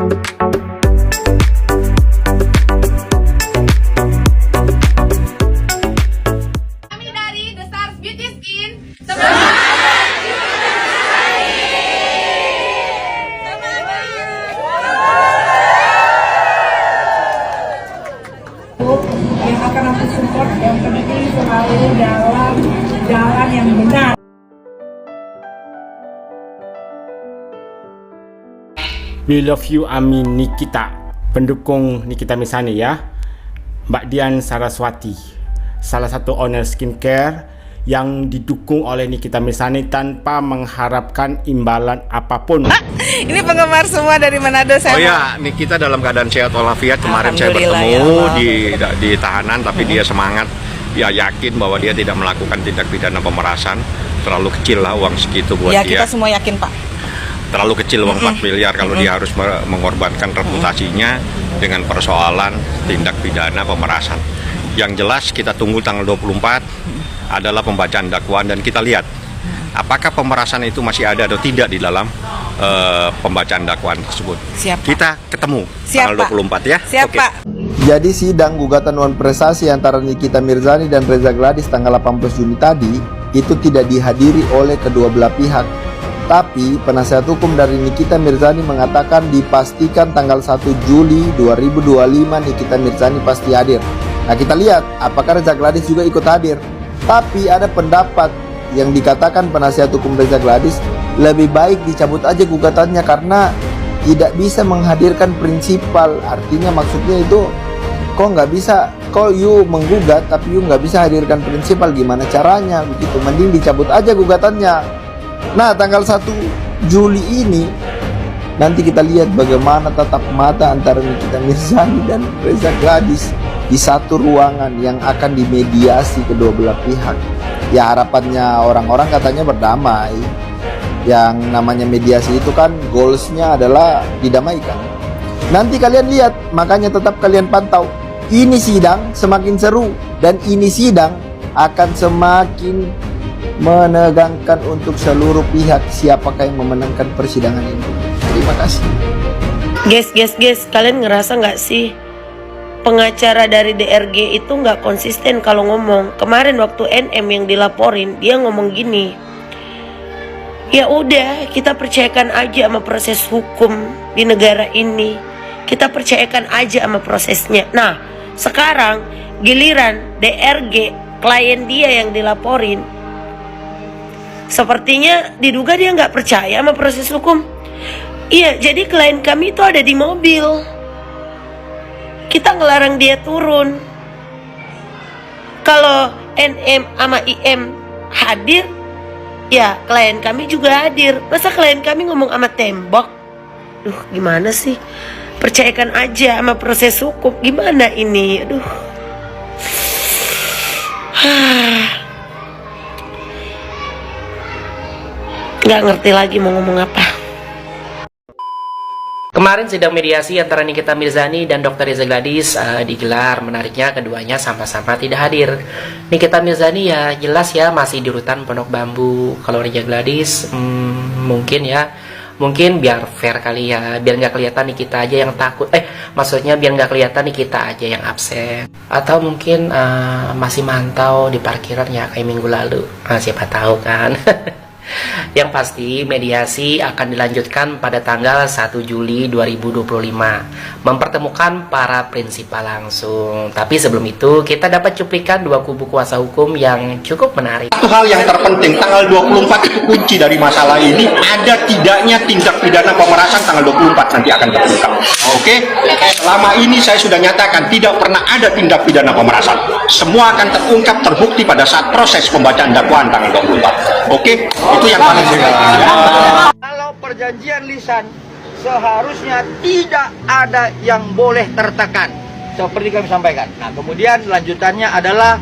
Kami dari The Stars Beauty Skin. Yang akan aku support, yang penting selalu dalam jalan yang benar. We love you, Amin Nikita. Pendukung Nikita Mirzani ya. Mbak Dian Saraswati, salah satu owner skincare yang didukung oleh Nikita Mirzani tanpa mengharapkan imbalan apapun. Ini penggemar semua dari Manado saya. Oh ya, Nikita dalam keadaan sehat walafiat. Kemarin saya Alhamdulillah, bertemu ya di tahanan, tapi dia semangat. Dia yakin bahwa dia tidak melakukan tindak pidana pemerasan. Terlalu kecil lah uang segitu buat Ya, dia. kita semua yakin, Pak. Terlalu kecil uang 4 miliar kalau dia harus mengorbankan reputasinya dengan persoalan tindak pidana pemerasan. Yang jelas kita tunggu tanggal 24 adalah pembacaan dakwaan dan kita lihat apakah pemerasan itu masih ada atau tidak di dalam pembacaan dakwaan tersebut. Siap, Pak. Kita ketemu Siap, tanggal Pak. 24 ya. Siap, Oke. Pak. Jadi sidang gugatan wan prestasi antara Nikita Mirzani dan Reza Gladys tanggal 18 Juni tadi itu tidak dihadiri oleh kedua belah pihak. Tapi penasihat hukum dari Nikita Mirzani mengatakan dipastikan tanggal 1 Juli 2025 Nikita Mirzani pasti hadir. Nah, kita lihat apakah Reza Gladys juga ikut hadir. Tapi ada pendapat yang dikatakan penasihat hukum Reza Gladys lebih baik dicabut aja gugatannya karena tidak bisa menghadirkan prinsipal. Artinya maksudnya itu kok nggak bisa, kok you menggugat tapi you nggak bisa hadirkan prinsipal, gimana caranya begitu, mending dicabut aja gugatannya. Nah, tanggal 1 Juli ini nanti kita lihat bagaimana tatap mata antara Nikita Mirzani dan Reza Gladys di satu ruangan yang akan dimediasi kedua belah pihak. Ya, harapannya orang-orang katanya berdamai. Yang namanya mediasi itu kan goalsnya adalah didamaikan. Nanti kalian lihat, makanya tetap kalian pantau. Ini sidang semakin seru dan ini sidang akan semakin menegangkan untuk seluruh pihak siapakah yang memenangkan persidangan ini. Terima kasih. Guys, kalian ngerasa nggak sih pengacara dari DRG itu nggak konsisten kalau ngomong? Kemarin waktu NM yang dilaporin, dia ngomong gini, ya udah kita percayakan aja sama proses hukum di negara ini, kita percayakan aja sama prosesnya. Nah, sekarang giliran DRG, klien dia yang dilaporin, sepertinya diduga dia nggak percaya sama proses hukum. Iya, jadi klien kami itu ada di mobil. Kita ngelarang dia turun. Kalau NM sama IM hadir, ya klien kami juga hadir. Masa klien kami ngomong sama tembok? Duh, gimana sih? Percayakan aja sama proses hukum. Gimana ini? Aduh. Nggak ngerti lagi mau ngomong apa. Kemarin sidang mediasi antara Nikita Mirzani dan Dr. Reza Gladys digelar. Menariknya keduanya sama-sama tidak hadir. Nikita Mirzani ya jelas ya masih di rutan Pondok Bambu. Kalau Reza Gladys mungkin biar fair kali ya, biar nggak kelihatan Nikita aja yang takut. Maksudnya biar nggak kelihatan Nikita aja yang absen. Atau mungkin masih mantau di parkiran ya kayak minggu lalu. Siapa tahu kan. Yang pasti mediasi akan dilanjutkan pada tanggal 1 Juli 2025, mempertemukan para prinsipal langsung. Tapi sebelum itu kita dapat cuplikan dua kubu kuasa hukum yang cukup menarik. Satu hal yang terpenting, tanggal 24 itu kunci dari masalah ini. Ada tidaknya tindak pidana pemerasan tanggal 24 nanti akan terungkap. Oke? Selama ini saya sudah nyatakan tidak pernah ada tindak pidana pemerasan. Semua akan terungkap, terbukti pada saat proses pembacaan dakwaan tanggal 24. Oke? Itu yang paling penting. Kalau perjanjian lisan seharusnya tidak ada yang boleh tertekan, seperti kami sampaikan. Nah, kemudian lanjutannya adalah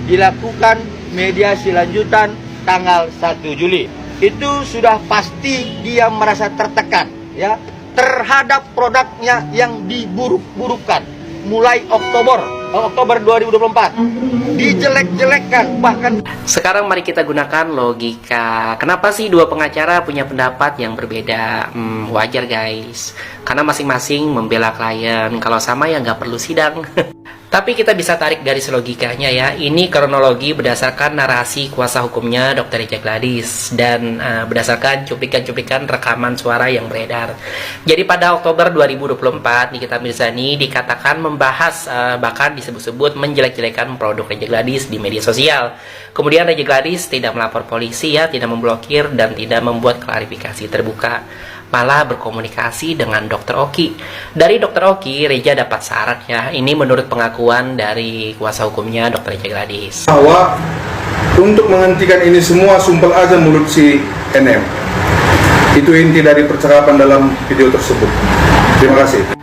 dilakukan mediasi lanjutan tanggal 1 Juli. Itu sudah pasti dia merasa tertekan ya terhadap produknya yang diburuk-burukan mulai Oktober Oktober 2024 dijelek-jelekkan, bahkan Sekarang mari kita gunakan logika. Kenapa sih dua pengacara punya pendapat yang berbeda? Wajar guys, karena masing-masing membela klien. Kalau sama ya nggak perlu sidang. Tapi kita bisa tarik garis logikanya ya. Ini kronologi berdasarkan narasi kuasa hukumnya Dr. Reja Gladys dan berdasarkan cuplikan-cuplikan rekaman suara yang beredar. Jadi pada Oktober 2024 Nikita Mirzani dikatakan membahas bahkan disebut-sebut menjelek-jelekan produk Reja Gladys di media sosial. Kemudian Reja Gladys tidak melapor polisi ya, tidak memblokir dan tidak membuat klarifikasi terbuka. Malah berkomunikasi dengan Dr. Oki. Dari Dr. Oki, Reja dapat syarat ya. Ini menurut pengakuan dari kuasa hukumnya Dr. Reja Gladys. Bahwa untuk menghentikan ini semua sumpel aja mulut si NM. Itu inti dari percakapan dalam video tersebut. Terima kasih.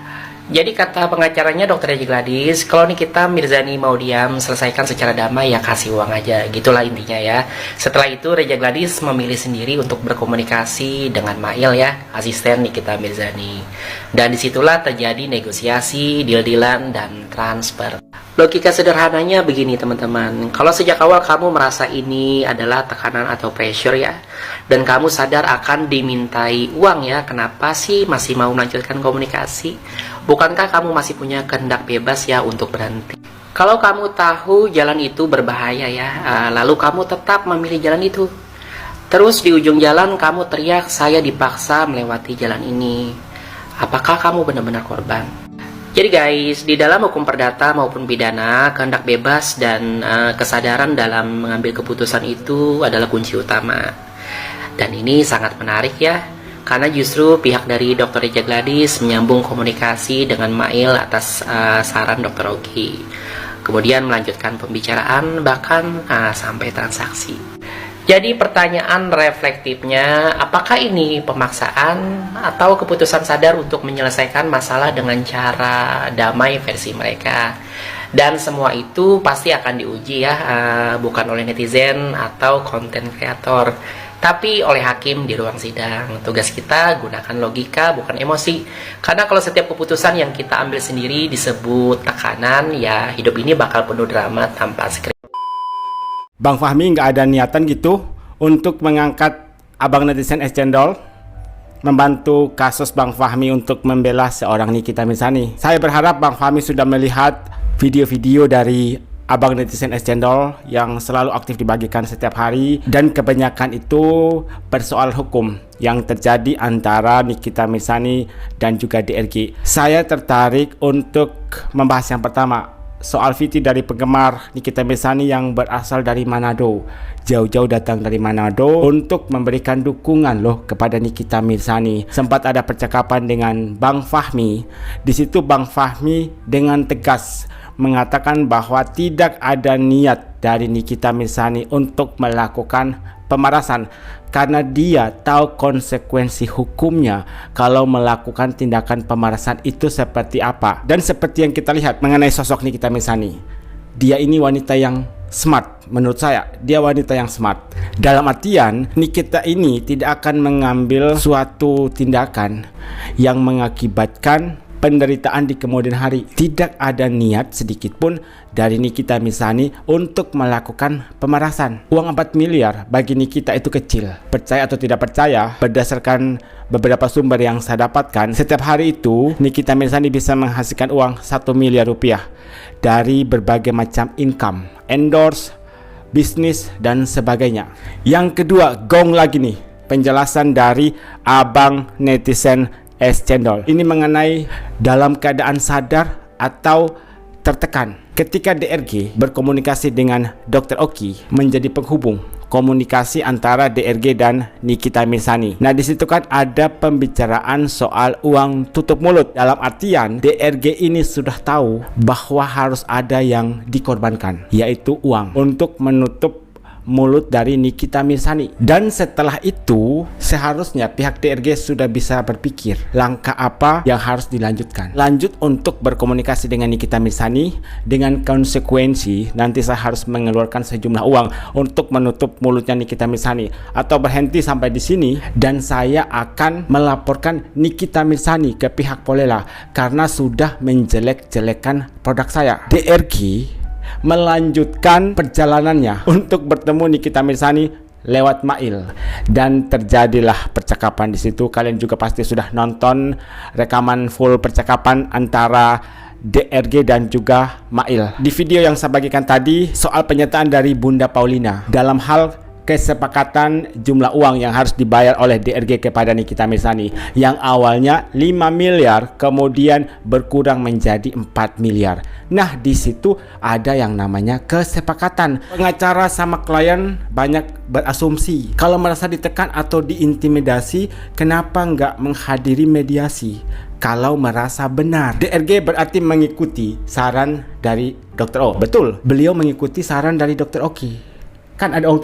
Jadi kata pengacaranya Dr. Reja Gladys, kalau Nikita Mirzani mau diam, selesaikan secara damai ya kasih uang aja. Gitulah intinya ya. Setelah itu Reja Gladys memilih sendiri untuk berkomunikasi dengan Mail ya, asisten Nikita Mirzani. Dan disitulah terjadi negosiasi, deal-dealan, dan transfer. Logika sederhananya begini teman-teman. Kalau sejak awal kamu merasa ini adalah tekanan atau pressure ya, dan kamu sadar akan dimintai uang ya, kenapa sih masih mau melanjutkan komunikasi? Bukankah kamu masih punya kehendak bebas ya untuk berhenti? Kalau kamu tahu jalan itu berbahaya ya, lalu kamu tetap memilih jalan itu. Terus di ujung jalan kamu teriak, saya dipaksa melewati jalan ini. Apakah kamu benar-benar korban? Jadi guys, di dalam hukum perdata maupun pidana, kehendak bebas dan kesadaran dalam mengambil keputusan itu adalah kunci utama. Dan ini sangat menarik ya, karena justru pihak dari Dr. Reja Gladys menyambung komunikasi dengan Mail atas saran Dr. Oki. Kemudian melanjutkan pembicaraan bahkan sampai transaksi. Jadi pertanyaan reflektifnya, apakah ini pemaksaan atau keputusan sadar untuk menyelesaikan masalah dengan cara damai versi mereka? Dan semua itu pasti akan diuji ya, bukan oleh netizen atau konten kreator, tapi oleh hakim di ruang sidang. Tugas kita gunakan logika bukan emosi. Karena kalau setiap keputusan yang kita ambil sendiri disebut tekanan, ya hidup ini bakal penuh drama tanpa skrip. Bang Fahmi nggak ada niatan gitu untuk mengangkat abang netizen es cendol, membantu kasus Bang Fahmi untuk membela seorang Nikita Mirzani. Saya berharap Bang Fahmi sudah melihat video-video dari abang netizen es cendol yang selalu aktif dibagikan setiap hari, dan kebanyakan itu persoal hukum yang terjadi antara Nikita Mirzani dan juga DRG. Saya tertarik untuk membahas yang pertama, soal VT dari penggemar Nikita Mirzani yang berasal dari Manado. Jauh-jauh datang dari Manado untuk memberikan dukungan loh kepada Nikita Mirzani. Sempat ada percakapan dengan Bang Fahmi. Di situ Bang Fahmi dengan tegas mengatakan bahwa tidak ada niat dari Nikita Mirzani untuk melakukan pemerasan, karena dia tahu konsekuensi hukumnya kalau melakukan tindakan pemerasan itu seperti apa. Dan seperti yang kita lihat mengenai sosok Nikita Mirzani, dia ini wanita yang smart. Menurut saya dia wanita yang smart, dalam artian Nikita ini tidak akan mengambil suatu tindakan yang mengakibatkan penderitaan di kemudian hari. Tidak ada niat sedikit pun dari Nikita Mirzani untuk melakukan pemerasan. Uang 4 miliar bagi Nikita itu kecil. Percaya atau tidak percaya, berdasarkan beberapa sumber yang saya dapatkan, setiap hari itu Nikita Mirzani bisa menghasilkan uang 1 miliar rupiah dari berbagai macam income, endorse, bisnis, dan sebagainya. Yang kedua, gong lagi nih penjelasan dari abang netizen es cendol. Ini mengenai dalam keadaan sadar atau tertekan. Ketika DRG berkomunikasi dengan Dr. Oki, menjadi penghubung komunikasi antara DRG dan Nikita Mirzani. Nah, di situ kan ada pembicaraan soal uang tutup mulut. Dalam artian DRG ini sudah tahu bahwa harus ada yang dikorbankan, yaitu uang untuk menutup mulut dari Nikita Mirzani. Dan setelah itu seharusnya pihak DRG sudah bisa berpikir langkah apa yang harus dilanjutkan. Lanjut untuk berkomunikasi dengan Nikita Mirzani dengan konsekuensi nanti saya harus mengeluarkan sejumlah uang untuk menutup mulutnya Nikita Mirzani, atau berhenti sampai di sini dan saya akan melaporkan Nikita Mirzani ke pihak Polela karena sudah menjelek-jelekan produk saya. DRG melanjutkan perjalanannya untuk bertemu Nikita Mirzani lewat Mail dan terjadilah percakapan di situ. Kalian juga pasti sudah nonton rekaman full percakapan antara DRG dan juga Mail. Di video yang saya bagikan tadi soal pernyataan dari Bunda Paulina dalam hal kesepakatan jumlah uang yang harus dibayar oleh DRG kepada Nikita Mirzani yang awalnya 5 miliar kemudian berkurang menjadi 4 miliar. Nah, di situ ada yang namanya kesepakatan. Pengacara sama klien banyak berasumsi kalau merasa ditekan atau diintimidasi, kenapa nggak menghadiri mediasi kalau merasa benar. DRG berarti mengikuti saran dari Dr. O. Betul, beliau mengikuti saran dari Dr. Oki. Kan ada orang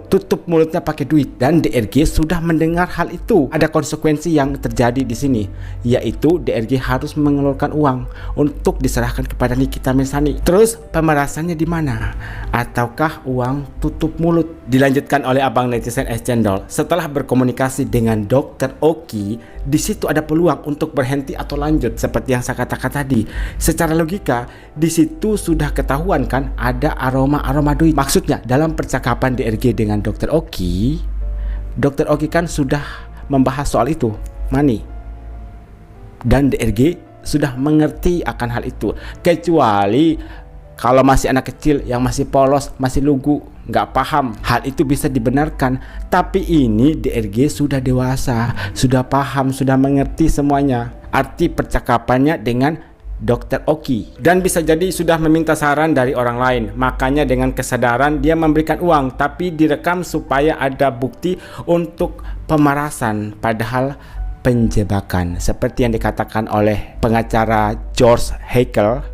tutup mulutnya pakai duit, dan DRG sudah mendengar hal itu. Ada konsekuensi yang terjadi di sini, yaitu DRG harus mengeluarkan uang untuk diserahkan kepada Nikita Mirzani. Terus pemerasannya di mana? Ataukah uang tutup mulut? Dilanjutkan oleh abang netizen es cendol. Setelah berkomunikasi dengan Dr. Oki, di situ ada peluang untuk berhenti atau lanjut seperti yang saya katakan tadi. Secara logika, di situ sudah ketahuan kan ada aroma duit. Maksudnya dalam percakapan DRG dengan Dr. Oki kan sudah membahas soal itu, money. Dan DRG sudah mengerti akan hal itu. Kecuali kalau masih anak kecil yang masih polos, masih lugu, nggak paham, hal itu bisa dibenarkan. Tapi ini DRG sudah dewasa, sudah paham, sudah mengerti semuanya arti percakapannya dengan Dr. Oki, dan bisa jadi sudah meminta saran dari orang lain. Makanya dengan kesadaran dia memberikan uang, tapi direkam supaya ada bukti untuk pemerasan, padahal penjebakan. Seperti yang dikatakan oleh pengacara George Haeckel,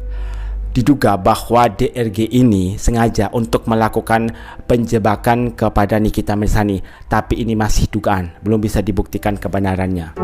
diduga bahwa DRG ini sengaja untuk melakukan penjebakan kepada Nikita Mirzani, tapi ini masih dugaan, belum bisa dibuktikan kebenarannya.